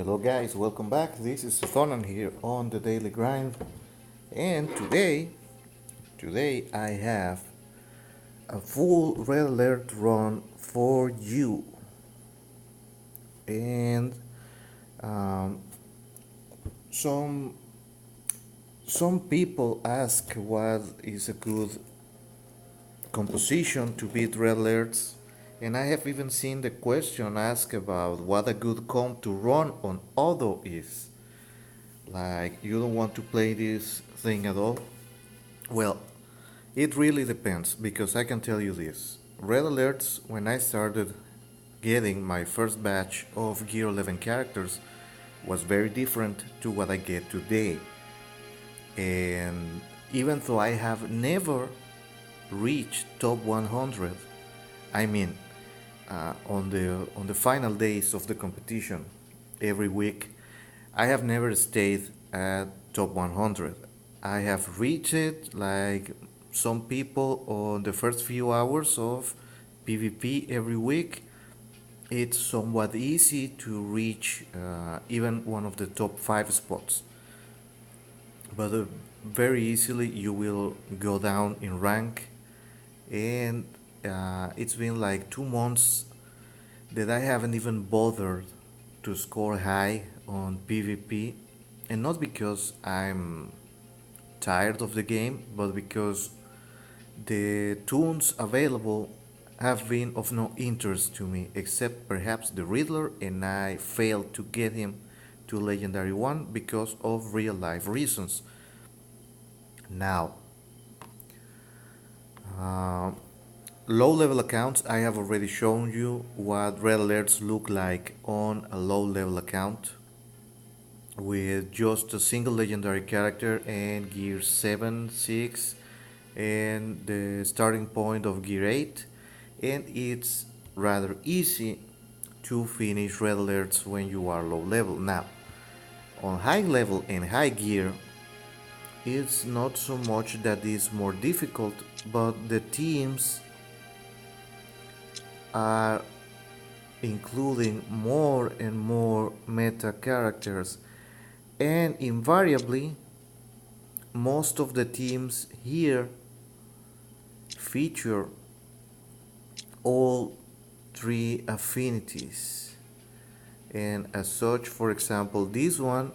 Hello guys, welcome back. This is Thonan here on the Daily Grind. And today I have a full red alert run for you. And um, some some people ask what is a good composition to beat red alerts. And I have even seen the question asked about what a good comp to run on auto is. Like, you don't want to play this thing at all? Well, it really depends because I can tell you this. Red alerts, when I started getting my first batch of Gear 11 characters, was very different to what I get today. And even though I have never reached top 100, I mean, on the final days of the competition, every week, I have never stayed at top 100. I have reached it like some people on the first few hours of PvP every week. It's somewhat easy to reach even one of the top 5 spots. But very easily you will go down in rank, and it's been like 2 months that I haven't even bothered to score high on PvP, and not because I'm tired of the game, but because the tunes available have been of no interest to me except perhaps the Riddler, and I failed to get him to Legendary 1 because of real life reasons. Now, uh, low level accounts, I have already shown you what red alerts look like on a low level account with just a single legendary character and gear 7, 6, and the starting point of gear 8, and it's rather easy to finish red alerts when you are low level. Now, on high level and high gear, it's not so much that it's more difficult, but the teams are including more and more meta characters, and invariably most of the teams here feature all three affinities, and as such, for example, this one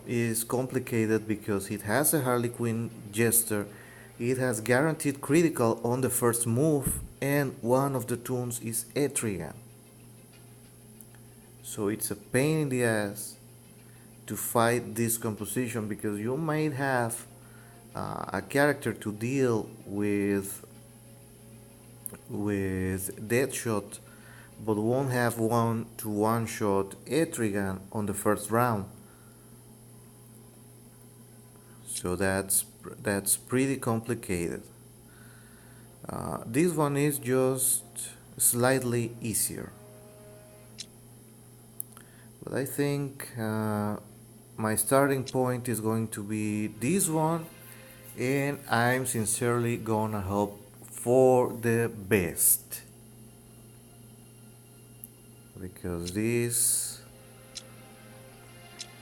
is complicated because it has a Harley Quinn Jester, it has guaranteed critical on the first move, and one of the tunes is Etrigan. So it's a pain in the ass to fight this composition because you might have a character to deal with Deadshot, but won't have one to one shot Etrigan on the first round. So that's pretty complicated. This one is just slightly easier, but I think my starting point is going to be this one, and I'm sincerely gonna hope for the best because this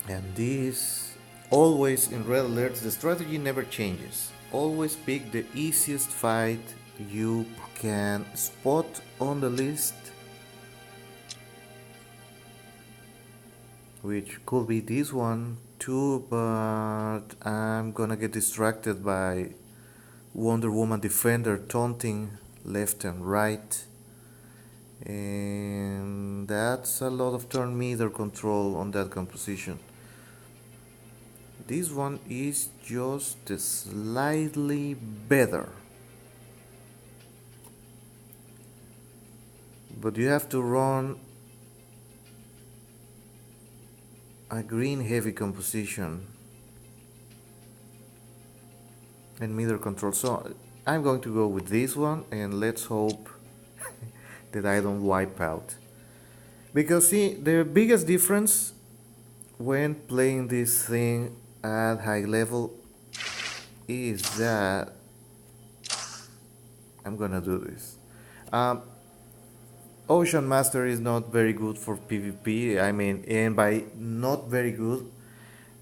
and this, always in red alerts, the strategy never changes. Always pick the easiest fight you can spot on the list, which could be this one too, but I'm gonna get distracted by Wonder Woman Defender taunting left and right, and that's a lot of turn meter control on that composition. This one is just slightly better, but you have to run a green heavy composition and meter control. So I'm going to go with this one, and let's hope that I don't wipe out. Because see, the biggest difference when playing this thing at high level is that I'm gonna do this. Um, Ocean Master is not very good for PvP. I mean, and by not very good,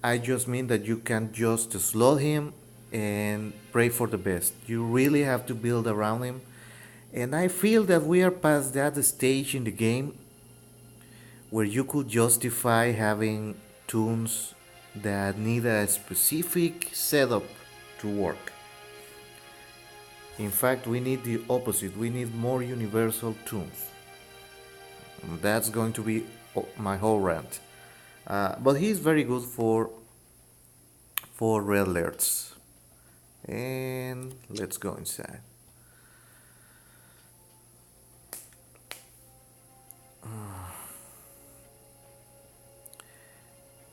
I just mean that you can just slow him and pray for the best. You really have to build around him. And I feel that we are past that stage in the game where you could justify having tunes that need a specific setup to work. In fact, we need the opposite. We need more universal tunes. That's going to be my whole rant. But he's very good for red alerts. And let's go inside.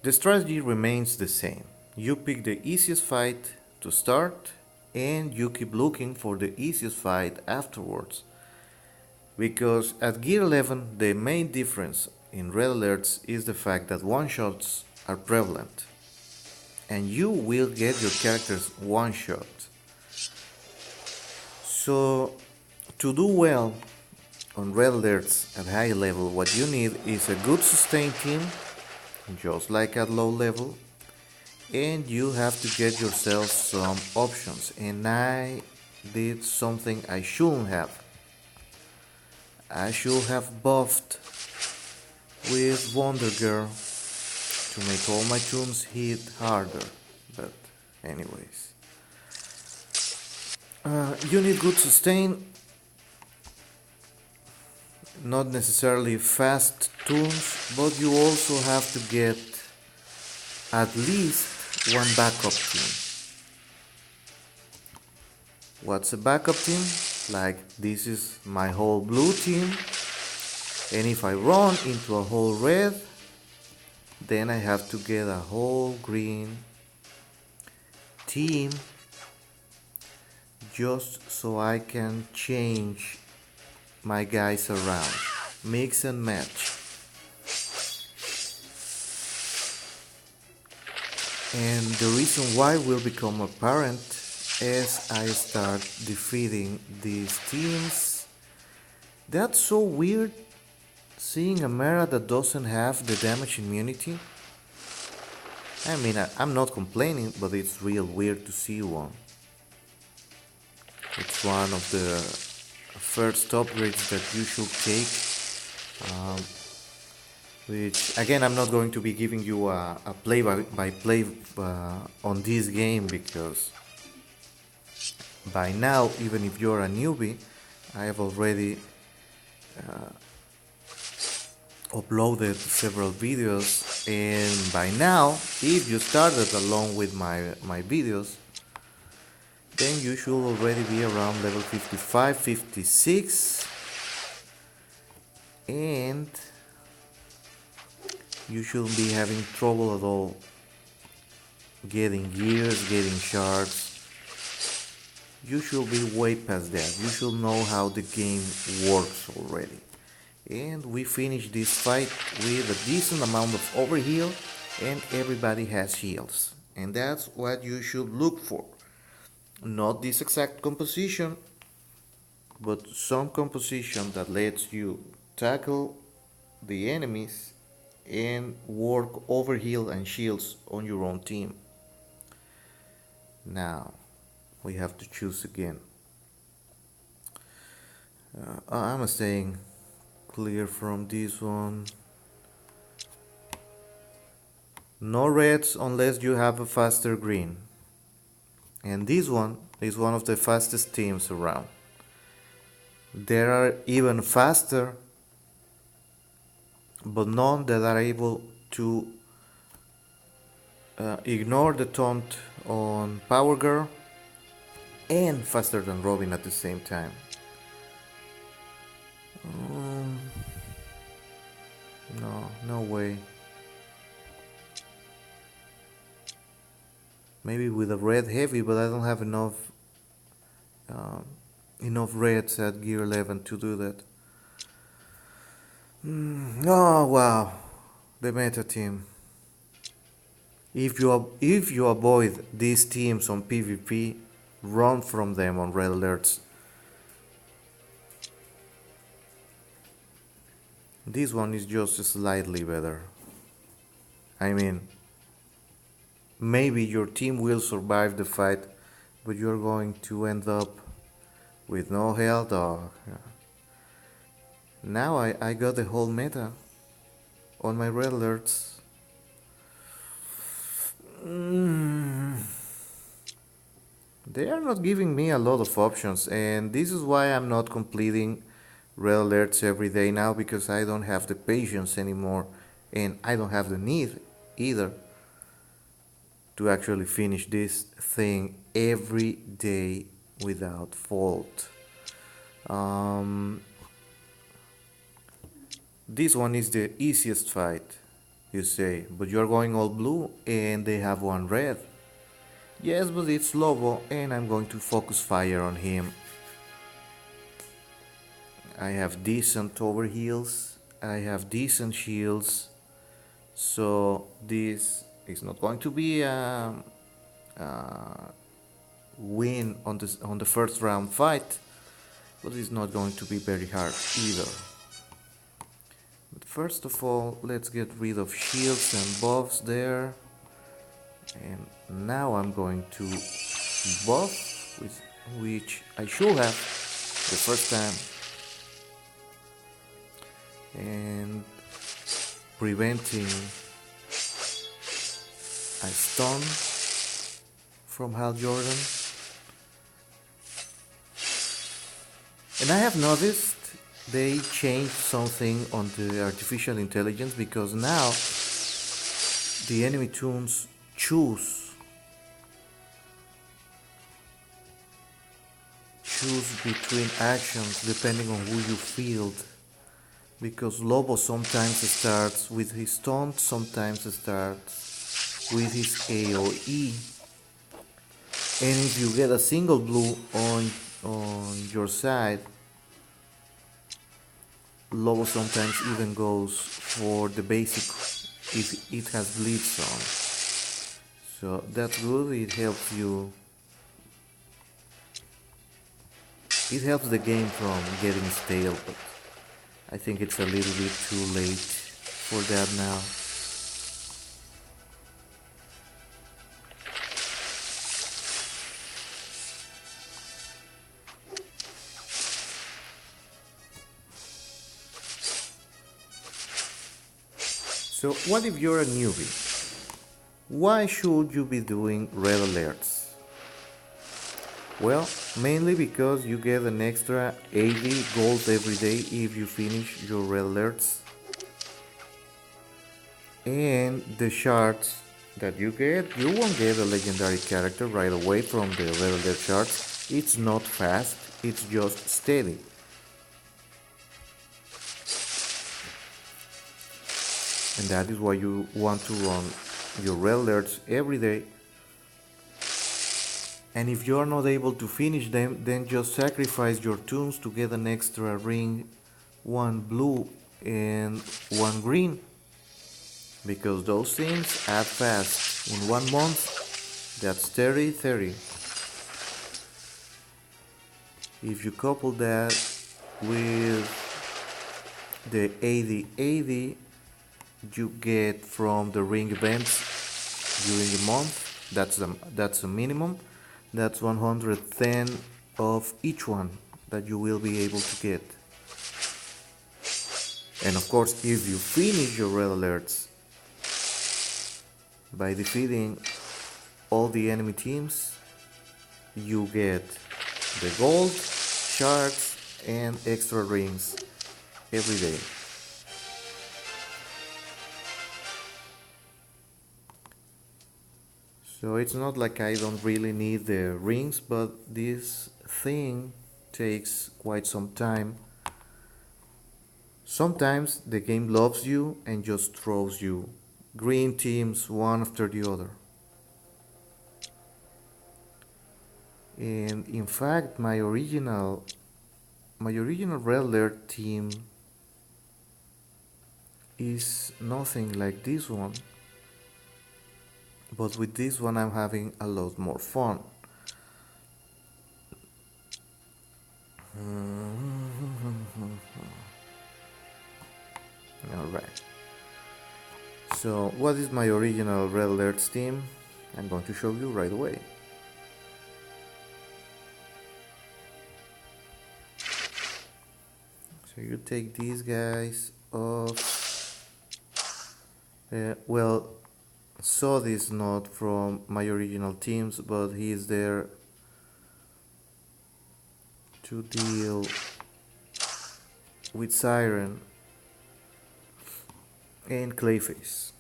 The strategy remains the same. You pick the easiest fight to start and you keep looking for the easiest fight afterwards. Because at Gear 11 the main difference in red alerts is the fact that one-shots are prevalent. And you will get your characters one-shot. So to do well on red alerts at high level, what you need is a good sustained team, just like at low level, and you have to get yourself some options. And I did something I shouldn't have. I should have buffed with Wonder Girl to make all my tunes hit harder, but anyways. You need good sustain, not necessarily fast tunes, but you also have to get at least one backup team. What's a backup team? Like, this is my whole blue team, and if I run into a whole red, then I have to get a whole green team just so I can change my guys around, mix and match. And the reason why will become apparent as I start defeating these teams. That's so weird, seeing a Mera that doesn't have the damage immunity. I mean, I'm not complaining, but it's real weird to see one. It's one of the first upgrades that you should take, which again, I'm not going to be giving you a play-by-play on this game, because by now, even if you're a newbie, I have already uploaded several videos, and by now, if you started along with my videos, then you should already be around level 55, 56, and you shouldn't be having trouble at all getting gears, getting shards. You should be way past that. You should know how the game works already. And we finished this fight with a decent amount of overheal, and everybody has heals. And that's what you should look for. Not this exact composition, but some composition that lets you tackle the enemies and work overheal and shields on your own team. Now we have to choose again. I'm staying clear from this one. No reds unless you have a faster green. And this one is one of the fastest teams around. There are even faster, but none that are able to ignore the taunt on Power Girl and faster than Robin at the same time. No way. Maybe with a red heavy, but I don't have enough reds at Gear 11 to do that. Oh wow, the meta team. If you avoid these teams on PvP, run from them on red alerts. This one is just slightly better. I mean, maybe your team will survive the fight, but you're going to end up with no health or... Now I got the whole meta on my red alerts. Mm, they are not giving me a lot of options, and this is why I'm not completing red alerts every day now, because I don't have the patience anymore, and I don't have the need either to actually finish this thing every day without fault. Um, this one is the easiest fight, you say, but you're going all blue and they have one red. Yes, but it's Lobo and I'm going to focus fire on him. I have decent overheals, I have decent shields, so this is not going to be a win on the first round fight, but it's not going to be very hard either. But first of all, let's get rid of shields and buffs there. And now I'm going to buff, which I should have the first time. And preventing a stun from Hal Jordan. And I have noticed they changed something on the artificial intelligence, because now the enemy toons choose between actions depending on who you field, because Lobo sometimes starts with his taunt, sometimes starts with his AoE, and if you get a single blue on your side, Lobo sometimes even goes for the basic if it has bleeds on. So that's good, it helps you. It helps the game from getting stale, but I think it's a little bit too late for that now. So what if you're a newbie? Why should you be doing red alerts? Well, mainly because you get an extra 80 gold every day if you finish your red alerts. And the shards that you get, you won't get a legendary character right away from the red alert shards. It's not fast, it's just steady. And that is why you want to run your red alerts every day. And if you are not able to finish them, then just sacrifice your toons to get an extra ring, one blue and one green, because those things add fast. In 1 month, that's 30. If you couple that with the 80 you get from the ring events during the month, that's a minimum. That's 110 of each one that you will be able to get. And of course, if you finish your red alerts by defeating all the enemy teams, you get the gold, shards, and extra rings every day. So it's not like I don't really need the rings, but this thing takes quite some time. Sometimes the game loves you and just throws you green teams one after the other. And in fact, my original red alert team is nothing like this one. But with this one I'm having a lot more fun. So what is my original Red Alerts team? I'm going to show you right away. So you take these guys off. Well, Sod is not from my original teams, but he is there to deal with Siren and Clayface.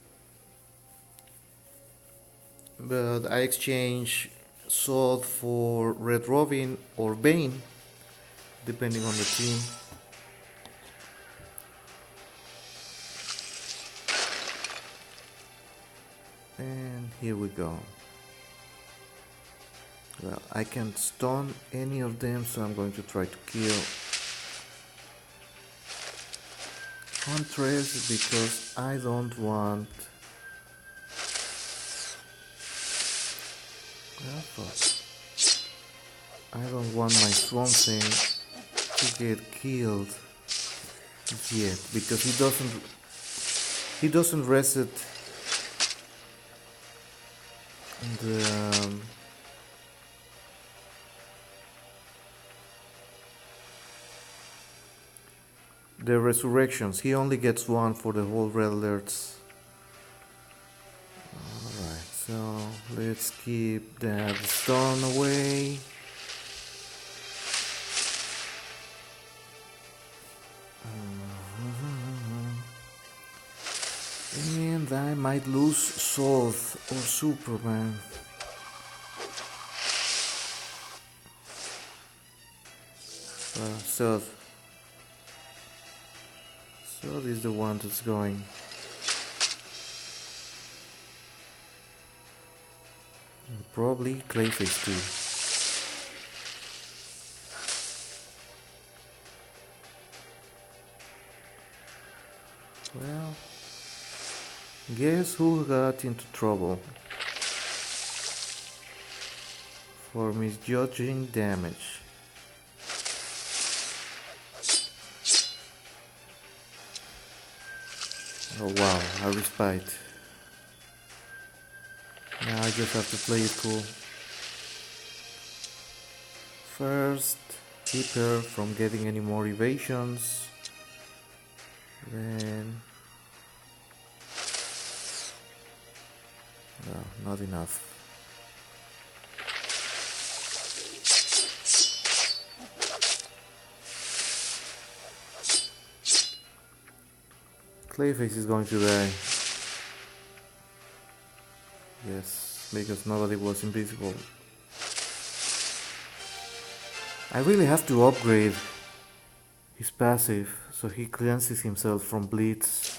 But I exchange Sod for Red Robin or Bane, depending on the team. And here we go. Well, I can't stun any of them, so I'm going to try to kill Huntress because I don't want... Well, fuck. I don't want my Swamp Thing to get killed yet because he doesn't reset the resurrections. He only gets one for the whole Red Alerts. Alright, so let's keep that stone away. And I might lose Soth or Superman. Soth is the one that's going. And probably Clayface too. Well, guess who got into trouble for misjudging damage? Oh wow, I respite. Now I just have to play it cool. First, keep her from getting any more evasions. Then... no, not enough. Clayface is going to die. Yes, because nobody was invisible. I really have to upgrade his passive so he cleanses himself from bleeds.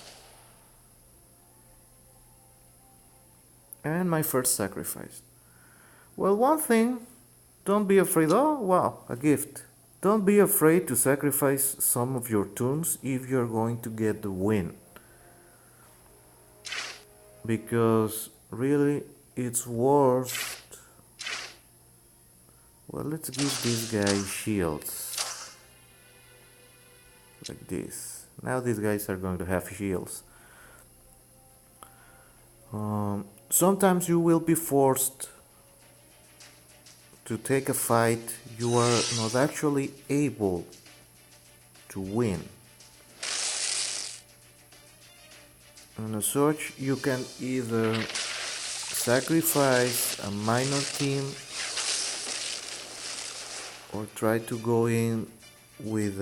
And my first sacrifice. Well, one thing, don't be afraid. Oh, wow, a gift. Don't be afraid to sacrifice some of your tunes if you're going to get the win. Because really, it's worth... Well, let's give this guy shields. Like this. Now these guys are going to have shields. Sometimes you will be forced to take a fight you are not actually able to win. And as such, you can either sacrifice a minor team or try to go in with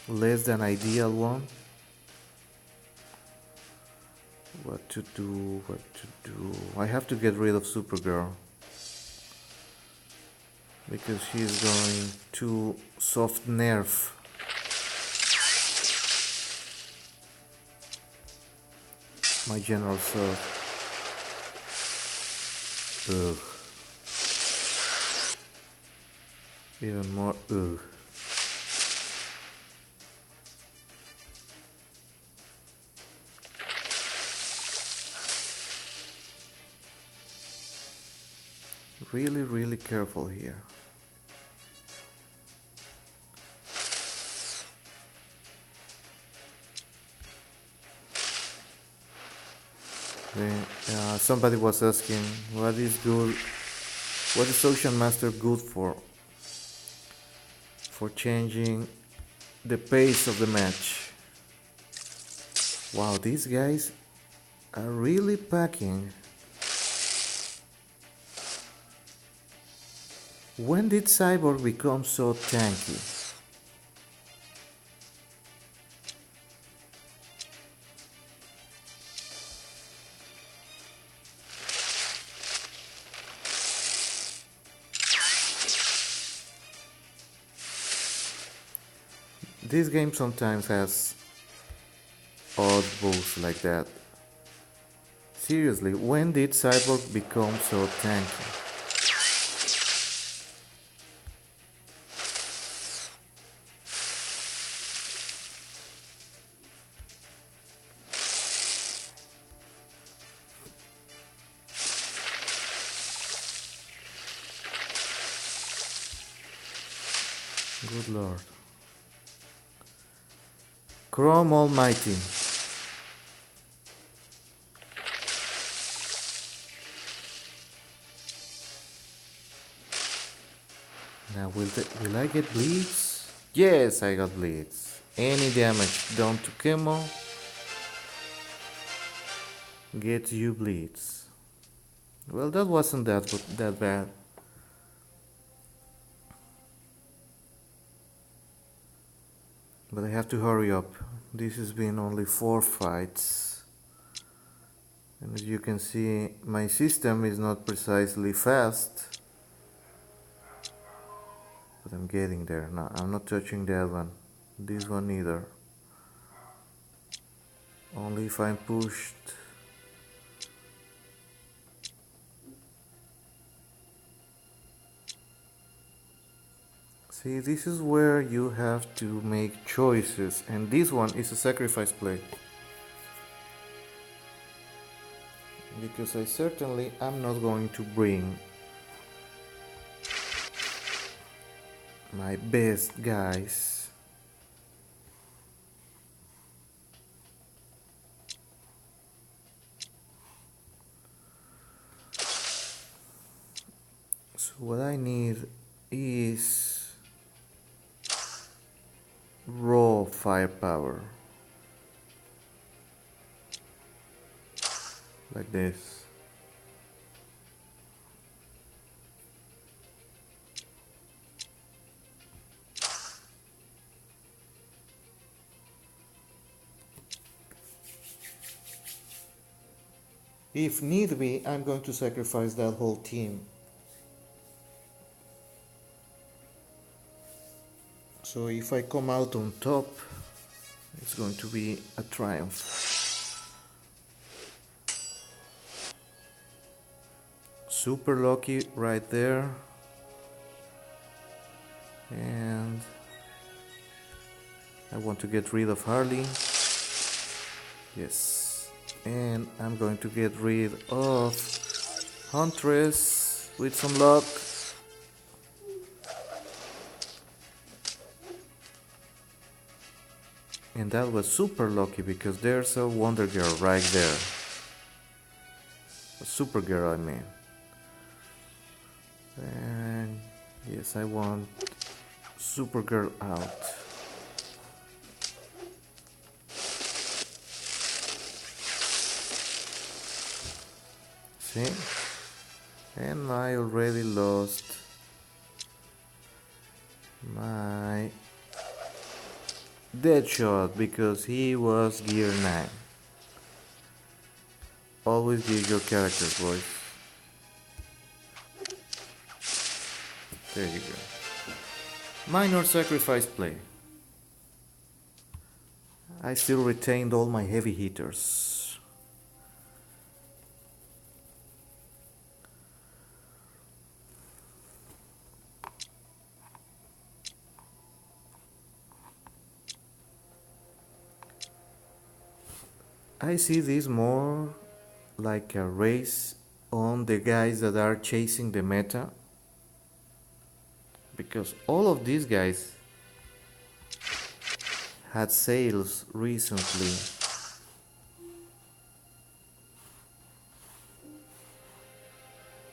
less than ideal one. What to do? I have to get rid of Supergirl because she's going to soft nerf. My general self. Ugh. Even more ugh. Really careful here. Somebody was asking what is good, what is Ocean Master good for changing the pace of the match. Wow, these guys are really packing. When did Cyborg become so tanky? This game sometimes has odd boosts like that. Seriously, when did Cyborg become so tanky? Good lord. Chrome Almighty. Now will I get bleeds? Yes, I got bleeds. Any damage done to Chemo gets you bleeds. Well, that wasn't that bad. But I have to hurry up. This has been only 4 fights. And as you can see, my system is not precisely fast. But I'm getting there. No, I'm not touching that one. This one either. Only if I'm pushed. See, this is where you have to make choices, and this one is a sacrifice play. Because I certainly am not going to bring my best guys. So what I need is raw firepower, like this. If need be, I'm going to sacrifice that whole team. So if I come out on top, it's going to be a triumph. Super lucky right there. And I want to get rid of Harley. Yes. And I'm going to get rid of Huntress with some luck. And that was super lucky because there's a Wonder Girl right there. A Super Girl, I mean. And yes, I want Supergirl out. See? And I already lost my Deadshot because he was gear 9. Always give your characters, boys. There you go. Minor sacrifice play. I still retained all my heavy hitters. I see this more like a race on the guys that are chasing the meta, because all of these guys had sales recently.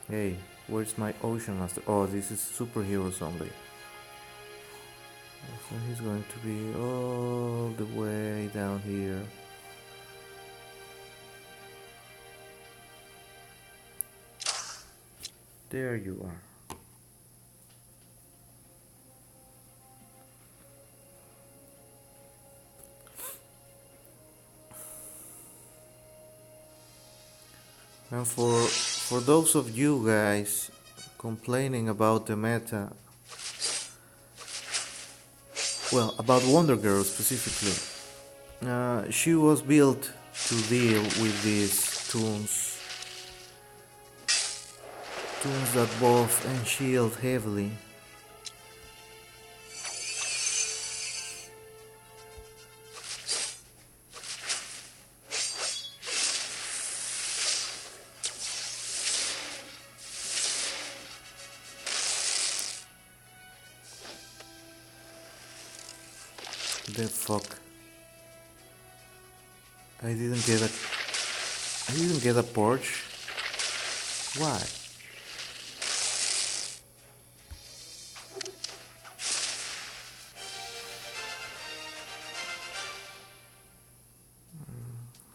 Hey, where's my Ocean Master? Oh, this is superheroes only. So he's going to be all the way down here. There you are. And for those of you guys complaining about the meta, well, about Wonder Girl specifically, she was built to deal with these tunes that buff and shield heavily. The fuck? I didn't get a I didn't get a porch. Why?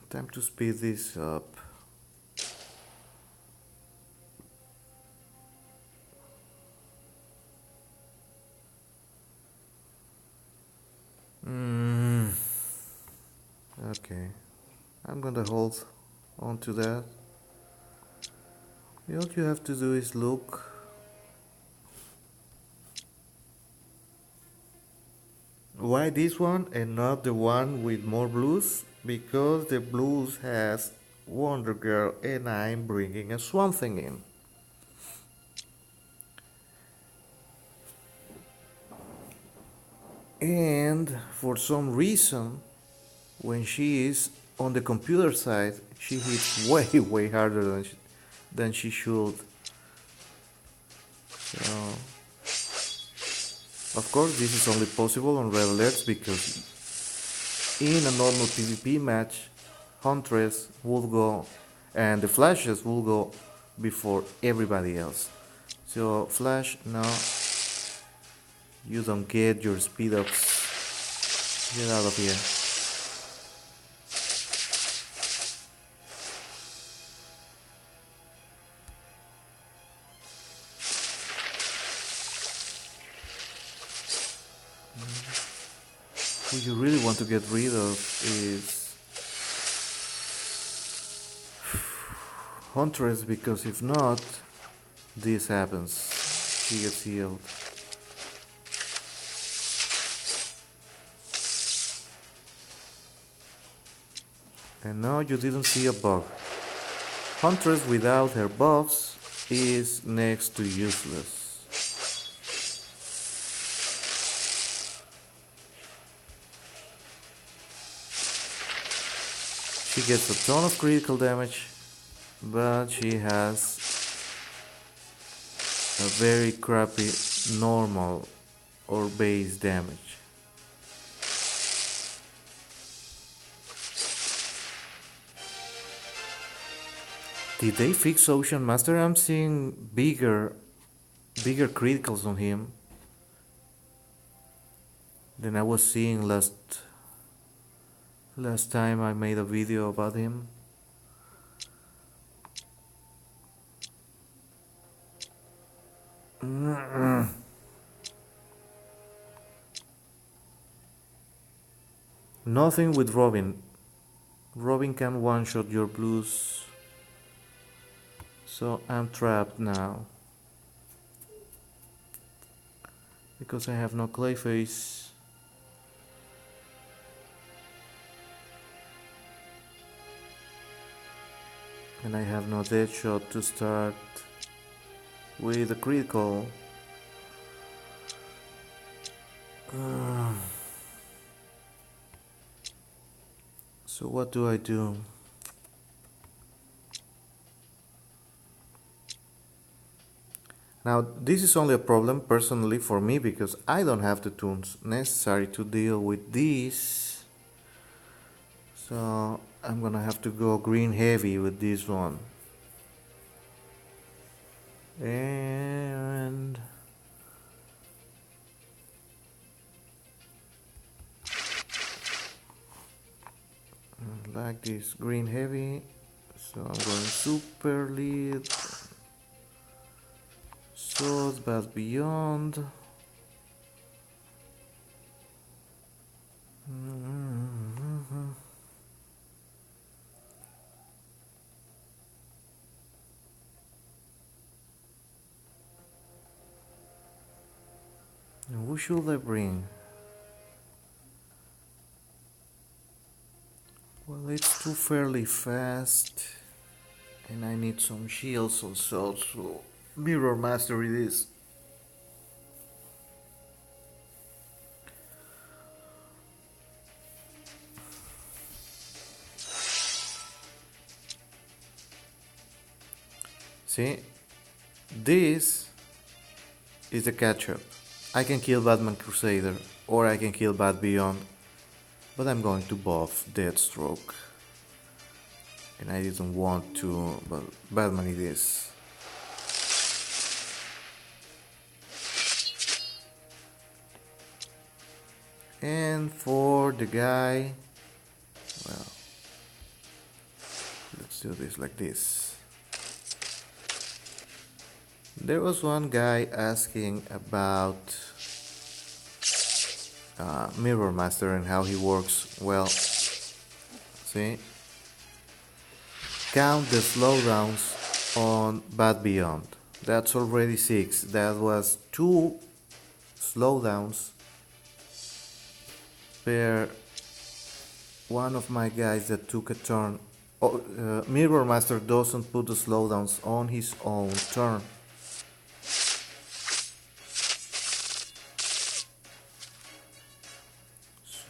Time to speed this up. Mm, okay. I'm gonna hold on to that. All you have to do is look. Why this one and not the one with more blues? Because the blues has Wonder Girl and I'm bringing a Swamp Thing in. And for some reason, when she is on the computer side, she hits way harder than she should. So, of course, this is only possible on Red Alerts because in a normal PvP match, Huntress will go and the Flashes will go before everybody else. So, Flash, no, you don't get your speed ups. Get out of here. What you really want to get rid of is Huntress, because if not, this happens. She gets healed. And now you didn't see a bug. Huntress without her buffs is next to useless. She gets a ton of critical damage, but she has a very crappy normal or base damage. Did they fix Ocean Master? I'm seeing bigger criticals on him than I was seeing last time I made a video about him. Nothing with Robin. Robin can one-shot your blues. So I'm trapped now. Because I have no Clayface. And I have no Deadshot to start with a critical. So what do I do? Now this is only a problem personally for me because I don't have the tunes necessary to deal with this. So I'm gonna have to go green heavy with this one. And like this green heavy, so I'm going super lead, swords, but beyond. And who should I bring? Well, it's too fairly fast, and I need some shields also, so mirror master it is. See, this is the catch-up. I can kill Batman Crusader, or I can kill Bat Beyond, but I'm going to buff Deathstroke. And I didn't want to, but Batman it is. And for the guy, well, let's do this like this. There was one guy asking about Mirror Master and how he works. Well, see, count the slowdowns on Bat Beyond. That's already 6. That was 2 slowdowns per one of my guys that took a turn. Mirror Master doesn't put the slowdowns on his own turn.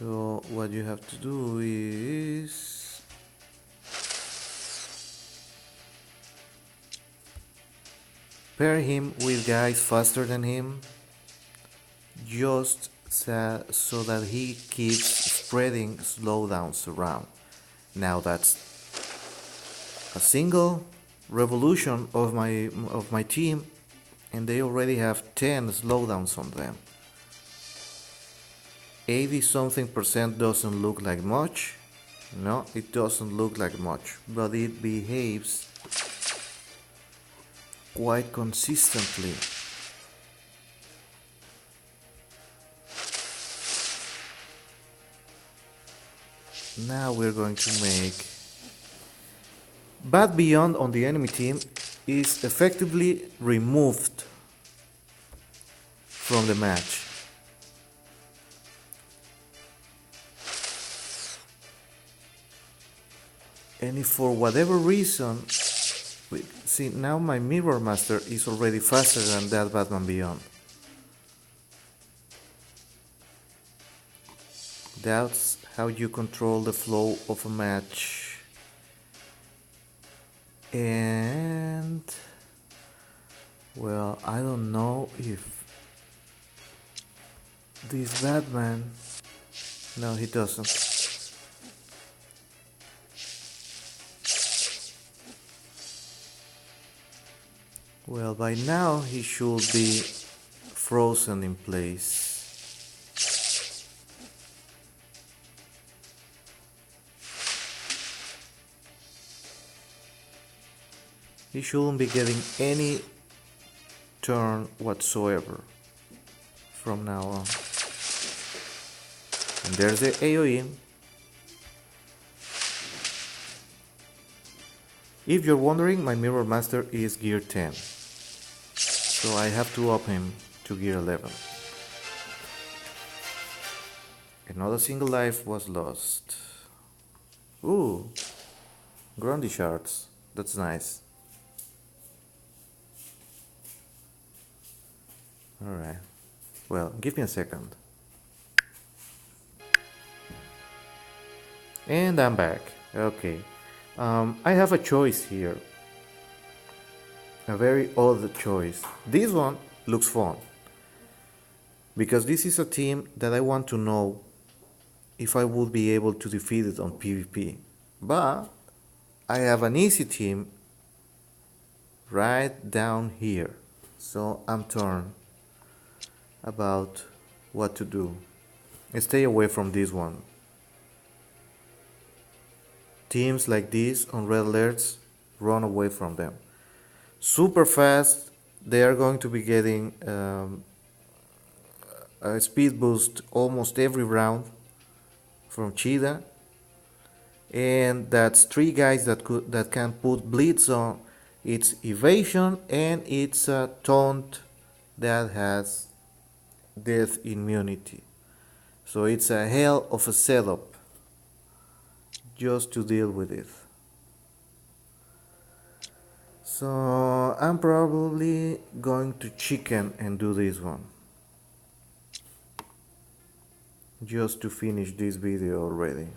So what you have to do is pair him with guys faster than him, just so that he keeps spreading slowdowns around. Now that's a single revolution of my team, and they already have 10 slowdowns on them. 80 something % doesn't look like much. No, it doesn't look like much, but it behaves quite consistently. Now we're going to make Bat Beyond on the enemy team is effectively removed from the match. And if for whatever reason, see, now my Mirror Master is already faster than that Batman Beyond. That's how you control the flow of a match. And well, I don't know if this Batman, no, he doesn't. Well, by now he should be frozen in place. He shouldn't be getting any turn whatsoever from now on. And there's the AoE. If you're wondering, my Mirror Master is gear 10. So I have to up him to gear 11. And not a single life was lost. Ooh, Grundy shards. That's nice. Alright. Well, give me a second. And I'm back. Okay. I have a choice here. A very odd choice. This one looks fun. Because this is a team that I want to know if I would be able to defeat it on PvP. But I have an easy team right down here. So I'm torn about what to do. Stay away from this one. Teams like this on red alerts, run away from them. Super fast, they are going to be getting a speed boost almost every round from Cheetah, and that's three guys that can put blitz on. It's evasion and it's a taunt that has death immunity. So it's a hell of a setup just to deal with it. So I'm probably going to chicken and do this one, just to finish this video already.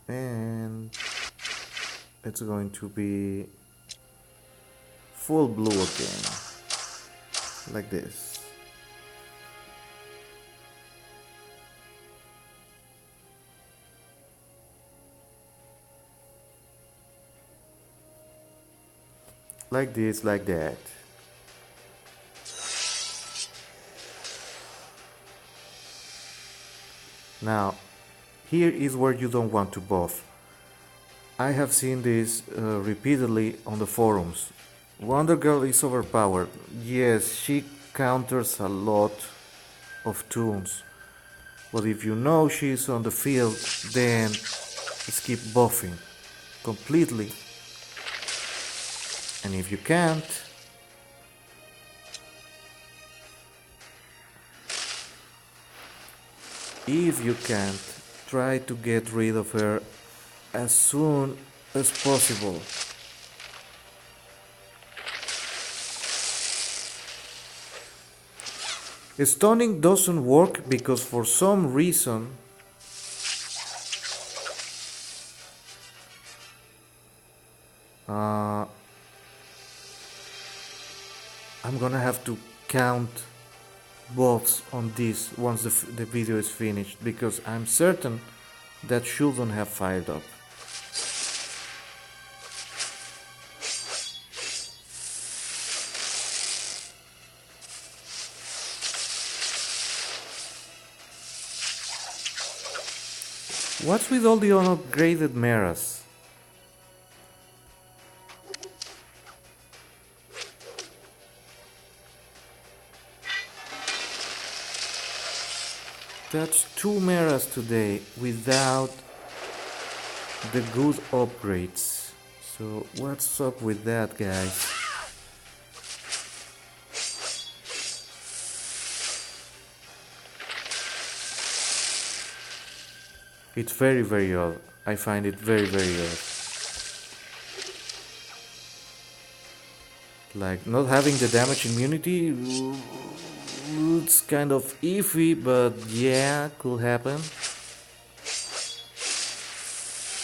And it's going to be full blue again, like this. Like this, like that. Now, here is where you don't want to buff. I have seen this repeatedly on the forums. Wonder Girl is overpowered. Yes, she counters a lot of tunes. But if you know she's on the field, then skip buffing completely. And if you can't, try to get rid of her as soon as possible. Stunning doesn't work because for some reason I'm gonna have to count buffs on this once the video is finished, because I'm certain that shouldn't have fired up. What's with all the unupgraded Meras? That's 2 Meras today without the good upgrades. So what's up with that, guys? It's very, very odd. I find it very, very odd. Like, not having the damage immunity, it's kind of iffy, but yeah, could happen.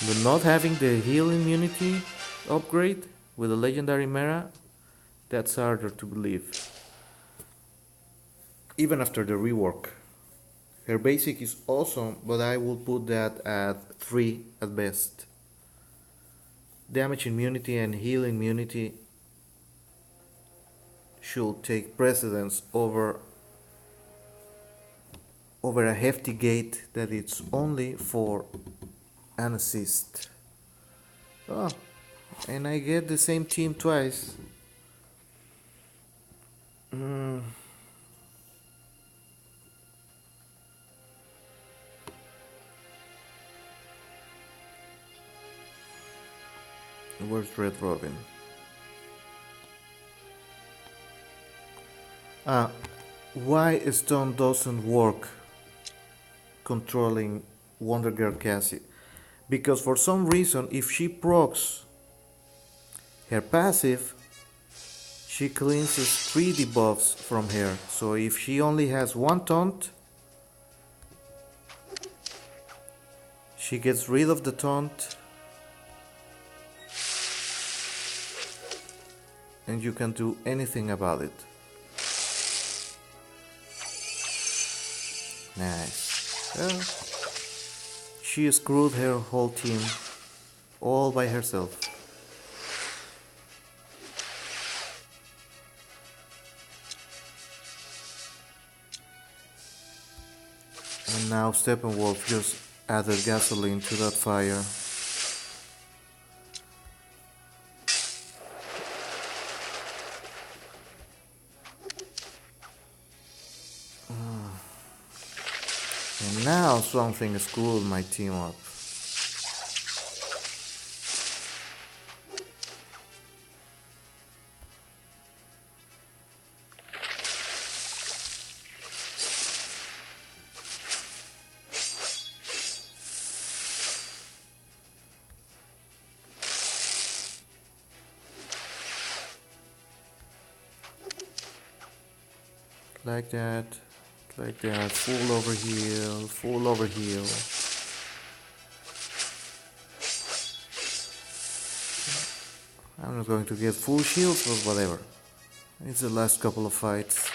But not having the heal immunity upgrade with a legendary Mera, that's harder to believe. Even after the rework. Her basic is awesome, but I will put that at 3 at best. Damage immunity and heal immunity should take precedence over a hefty gate that it's only for an assist. Oh, and I get the same team twice. Where's Red Robin? Why stun doesn't work controlling Wonder Girl Cassie? Because for some reason, if she procs her passive, she cleanses 3 debuffs from her. So if she only has 1 taunt, she gets rid of the taunt, and you can't do anything about it. Nice. Well, she screwed her whole team all by herself. And now Steppenwolf just added gasoline to that fire. And now something screwed my team up. Like that, full overheal, full overheal. I'm not going to get full shields, but whatever. It's the last couple of fights.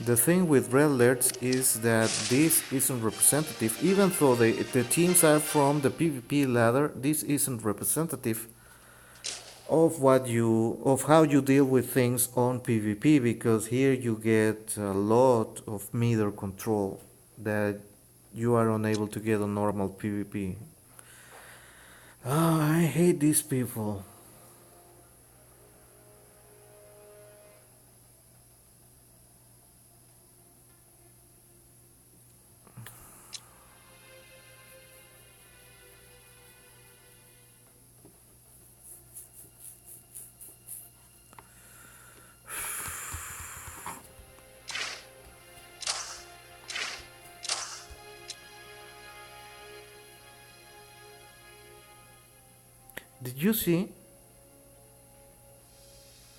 The thing with red alerts is that this isn't representative, even though the teams are from the PvP ladder. This isn't representative of how you deal with things on PvP, because here you get a lot of meter control that you are unable to get on normal PvP. Oh, I hate these people. Did you see?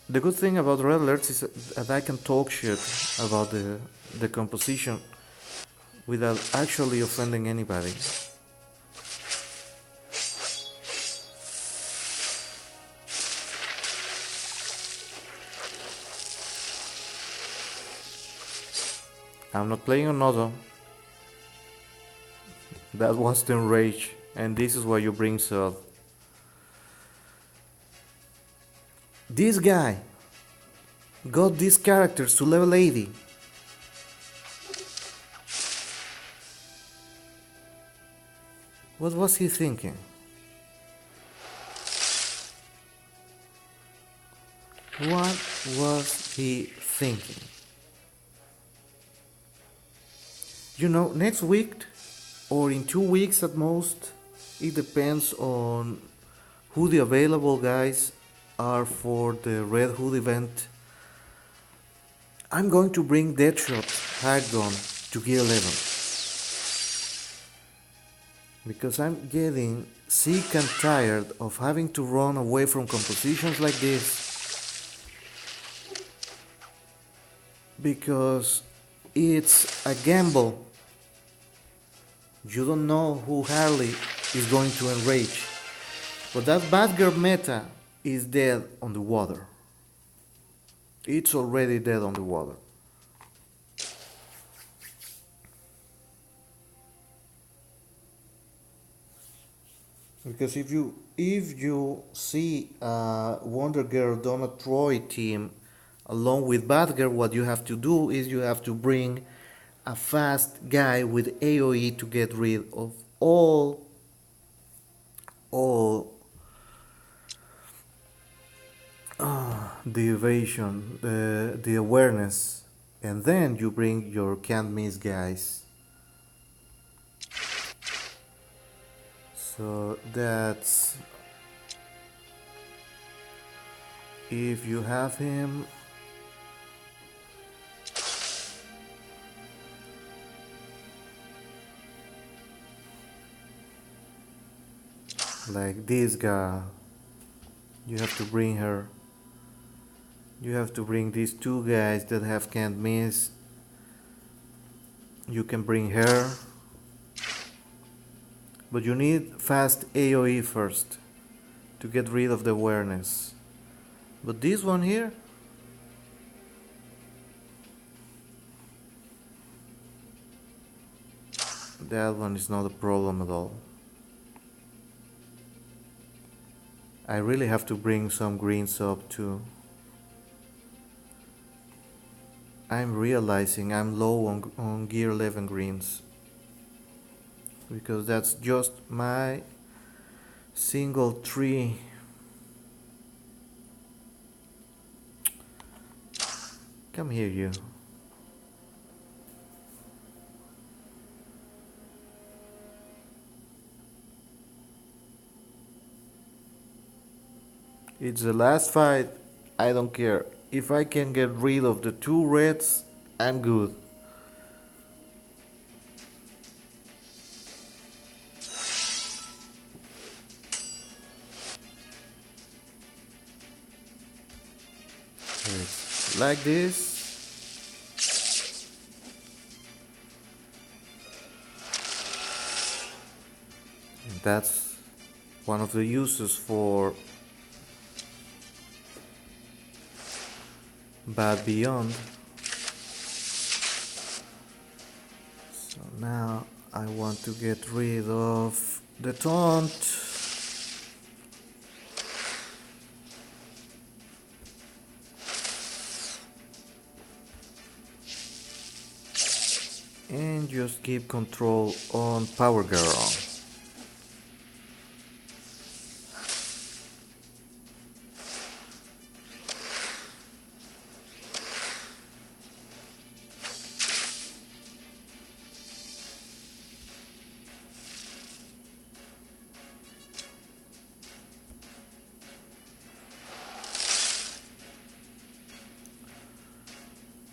The good thing about red alerts is that I can talk shit about the composition without actually offending anybody. I'm not playing on auto. That was the enrage, and this is why you bring Sod. This guy got these characters to level 80. What was he thinking? What was he thinking? You know, next week or in 2 weeks at most, it depends on who the available guys are for the Red Hood event. I'm going to bring Deadshot Handgun to g11 because I'm getting sick and tired of having to run away from compositions like this, because it's a gamble. You don't know who Harley is going to enrage, but that bad girl meta is dead on the water. It's already dead on the water. Because if you see Wonder Girl Donna Troy team along with Batgirl, what you have to do is you have to bring a fast guy with AoE to get rid of all the evasion, the awareness, and then you bring your can't miss guys. So that's if you have him. Like this girl, you have to bring her. You have to bring these two guys that have can't miss. You can bring her, but you need fast AoE first to get rid of the awareness. But this one here, That one is not a problem at all. I really have to bring some greens up too. I'm realizing I'm low on gear 11 greens, because that's just my single tree. Come here, you. It's the last fight. I don't care. If I can get rid of the two reds, I'm good. It's like this. And that's one of the uses for Bad Beyond. So now I want to get rid of the taunt. And just keep control on Power Girl.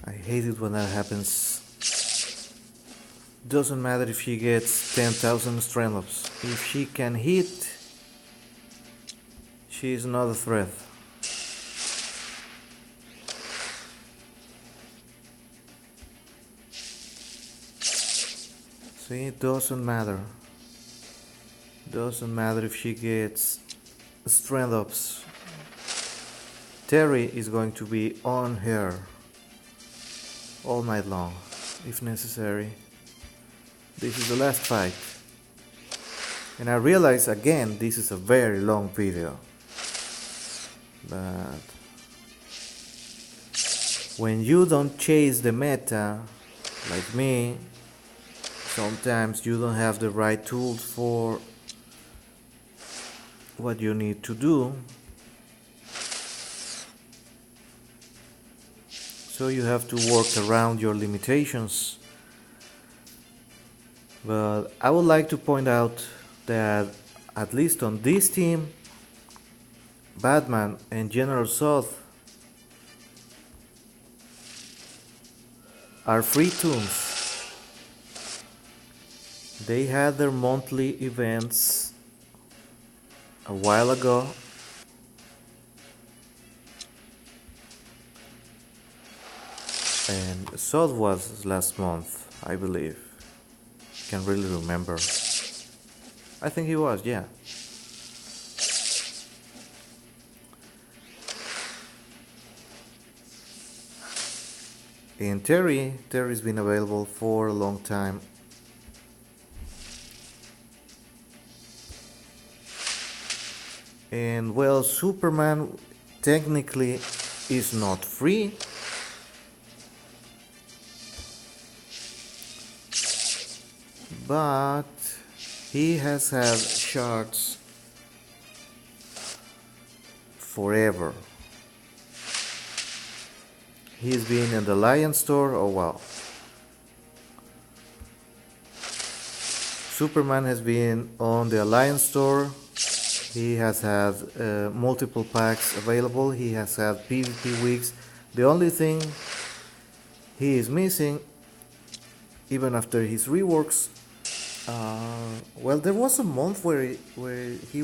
I hate it when that happens. Doesn't matter if she gets 10,000 strand ups. If she can hit, she is not a threat. See, it doesn't matter. Doesn't matter if she gets strand ups. Terry is going to be on her all night long, if necessary. This is the last fight. And I realize again, this is a very long video. But when you don't chase the meta, like me, sometimes you don't have the right tools for what you need to do. So you have to work around your limitations. But I would like to point out that at least on this team, Batman and General Zod are free toons. They had their monthly events a while ago. And Zod was last month, I believe. Can't really remember. I think he was, yeah. And Terry's been available for a long time. And well, Superman technically is not free. But he has had shards forever. He's been in the Lion store, oh wow. Superman has been on the Alliance store. He has had multiple packs available. He has had PvP weeks. The only thing he is missing, even after his reworks, well, there was a month where he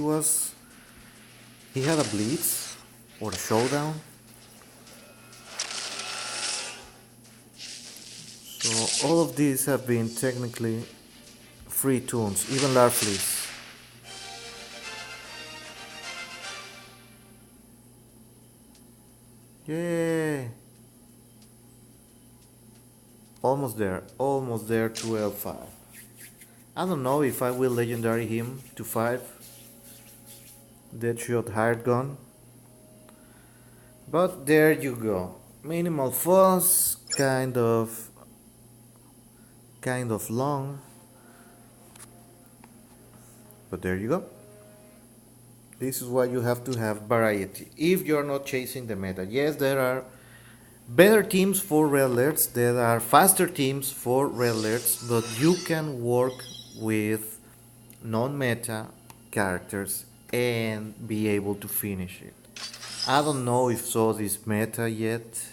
had a blitz or a showdown. So all of these have been technically free toons, even Larfleeze. Yay! Almost there to L5. I don't know if I will legendary him to 5. Deadshot Hired Gun. But there you go. Minimal fuss, kind of long. But there you go. This is why you have to have variety. If you're not chasing the meta. Yes, there are better teams for red alerts, there are faster teams for red alerts, but you can work with non-meta characters and be able to finish it. I don't know if Zod is meta yet.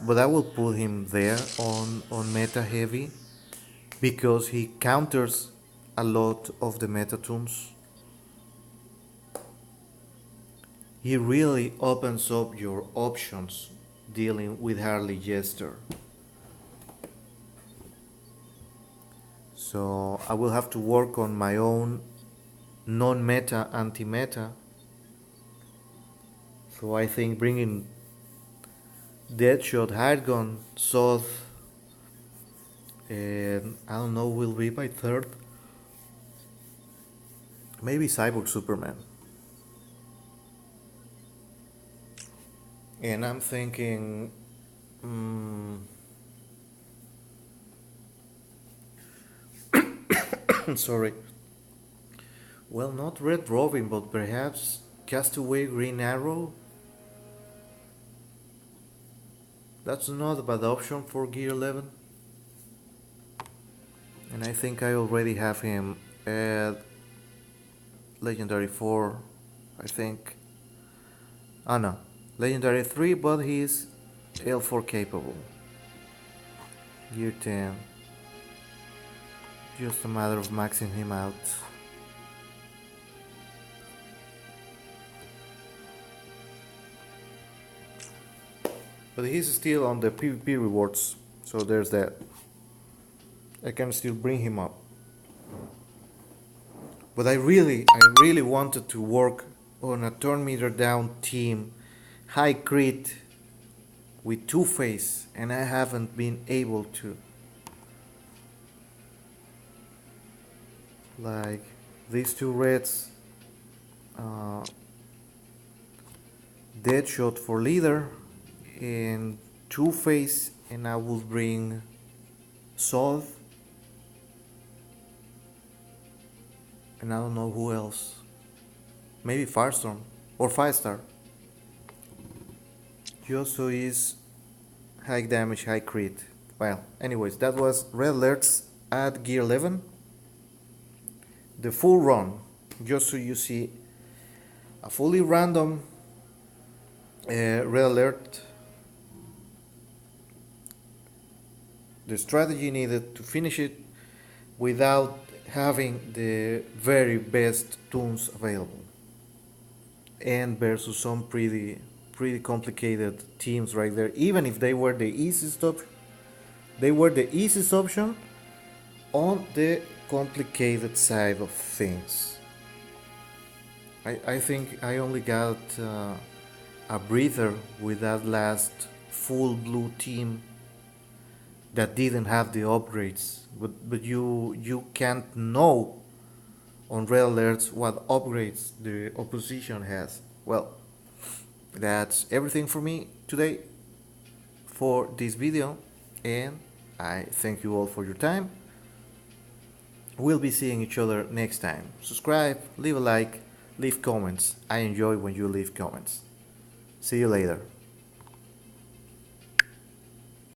But I will put him there on meta heavy because he counters a lot of the meta tombs. He really opens up your options dealing with Harley Jester. So I will have to work on my own non-meta, anti-meta. So I think bringing Deadshot, Hardgun, Soth, and I don't know, will be my third. Maybe Cyborg Superman. And I'm thinking, sorry. Well, not Red Robin, but perhaps Castaway Green Arrow. That's not a bad option for Gear 11. And I think I already have him at Legendary 4, I think. Oh no, Legendary 3, but he's L4 capable. Gear 10. Just a matter of maxing him out. But he's still on the PvP rewards, so there's that. I can still bring him up. But I really wanted to work on a turn meter down team, high crit with Two-Face, and I haven't been able to. Like these two reds, Deadshot for leader, and Two-Face, and I will bring Soth, and I don't know who else. Maybe Firestorm or Firestar. He also is high damage, high crit. Well, anyways, that was Red Alerts at Gear 11. The full run, just so you see a fully random Red Alert. The strategy needed to finish it without having the very best tunes available, and versus some pretty complicated teams right there. Even if they were the easiest option, on the complicated side of things. I think I only got a breather with that last full blue team that didn't have the upgrades, but you can't know on Red Alerts what upgrades the opposition has. Well, that's everything for me today for this video, and I thank you all for your time. We'll be seeing each other next time. Subscribe, leave a like, leave comments. I enjoy when you leave comments. See you later.